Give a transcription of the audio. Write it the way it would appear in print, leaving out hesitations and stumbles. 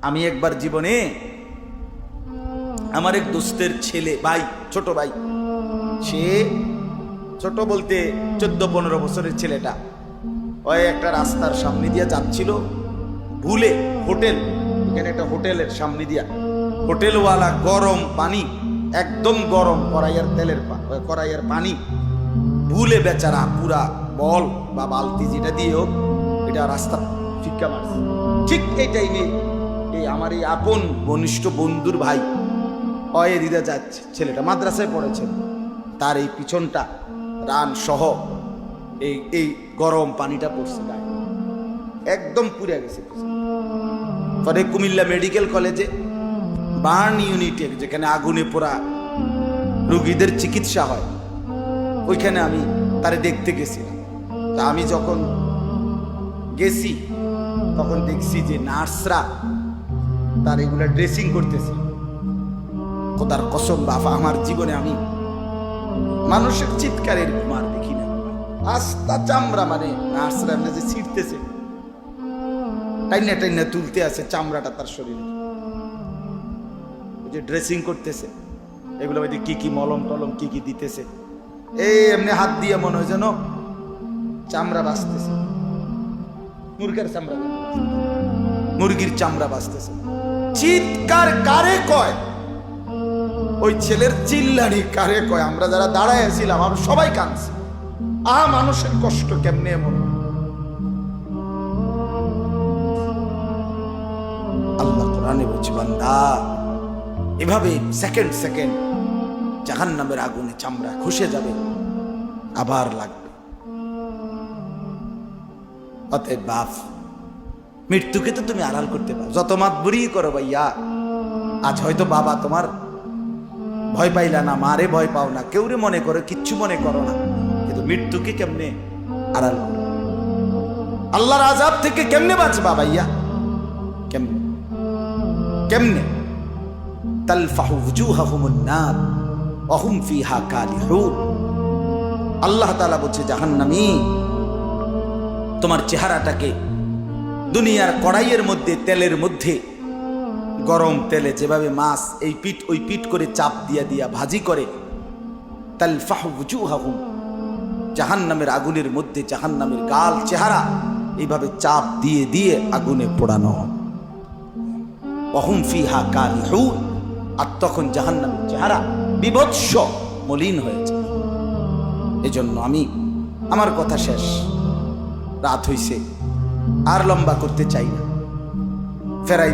আমি একবার জীবনে আমার এক দোস্তের ছেলে, ভাই, ছোট ভাই, সে ছোট বলতে 14-15 বছরের ছেলেটা, ওই একটা রাস্তার সামনে দিয়ে যাচ্ছিল, ভুলে হোটেল, এখানে একটা হোটেলের সামনে দিয়া, হোটেলওয়ালা গরম পানি, একদম গরম কড়াইয়ের তেলের কড়াইয়ের পানি, ভুলে বেচারা পুরা বল বা বালতি যেটা দিয়ে হোক এটা রাস্তা ফিক্কা মারছে। ঠিক এই টাইমে এই আমার এই আপন ঘনিষ্ঠ বন্ধুর ভাই অয়ে দিদা যাচ্ছে, ছেলেটা মাদ্রাসায় পড়েছে, তার এই পিছনটা রান সহ এই গরম পানিটা পড়ছে গায়ে, একদম পুড়ে গেছে। পরে কুমিল্লা মেডিকেল কলেজে বার্ন ইউনিটে, যেখানে আগুনে পোড়া রোগীদের চিকিৎসা হয়, ওইখানে আমি তারে দেখতে গেছিলাম। তা আমি যখন গেছি তখন দেখছি যে নার্সরা তার এগুলা ড্রেসিং করতেছে। খোদার কসম বাবা, আমার জীবনে আমি মানুষের চিৎকারের কুমার দেখি না। আস্তা চামড়া, মানে নার্সরা এমনি যে ছিঁড়তেছে, টাইনা টাইনা তুলতে আছে চামড়াটা তার শরীরে, যে ড্রেসিং করতেছে, এগুলো কি কি মলম টলম কি কি দিতেছে, এই এমনি হাত দিয়ে মনে হয় যেন চামড়া বাঁচতেছে, মুরগির চামড়া, মুরগির চামড়া বাঁচতেছে। চিৎকার কারে কয়? ওই ছেলের চিল্লানি কারে কয়? আমরা যারা দাঁড়ায় ছিলাম আমরা সবাই কাঁদছি। মানুষের কষ্ট কেমনে এমন! আল্লাহ কোরআনে বলছে, বান্দা এভাবে সেকেন্ড সেকেন্ড জাহান্নামের আগুনে চামড়া খসে যাবে, আবার লাগবে। অতএব বাপ, মৃত্যুকে তো তুমি আড়াল করতে পারো, যত মাতবুরি করো ভাইয়া। আজ হয়তো বাবা তোমার ভয় পাইলা না, মারে ভয় পাও না, কেউ রে মনে করো, কিচ্ছু মনে করো না, কিন্তু মৃত্যুকে কেমনে আড়াল করো? আল্লাহর আযাব থেকে কেমনে বাঁচবা ভাইয়া? কেমনে কেমনে? তালফাহু ওয়ুজুহাহুমুন নার ওয়া হুম ফিহা কালিহুন। আল্লাহ তাআলা বলছে, জাহান্নামী, তোমার চেহারাটাকে দুনিয়ার কড়াইয়ের মধ্যে, তেলের মধ্যে, গরম তেলে যেভাবে মাছ এই পিঠ ওই পিঠ করে চাপ দিয়া দিয়া ভাজি করে, তালফাহু ওয়ুজুহাহুম, জাহান্নামের আগুনের মধ্যে জাহান্নামের গাল চেহারা এইভাবে চাপ দিয়ে দিয়ে আগুনে পোড়ানো হয়। ওয়া হুম ফিহা কালিহুন, আর তখন জাহান্নামের চেহারা বিভৎস মলিন হয়েছে। এজন্য আমি আমার কথা শেষ, রাত হইছে, আর লম্বা করতে চাই না। ফেরাই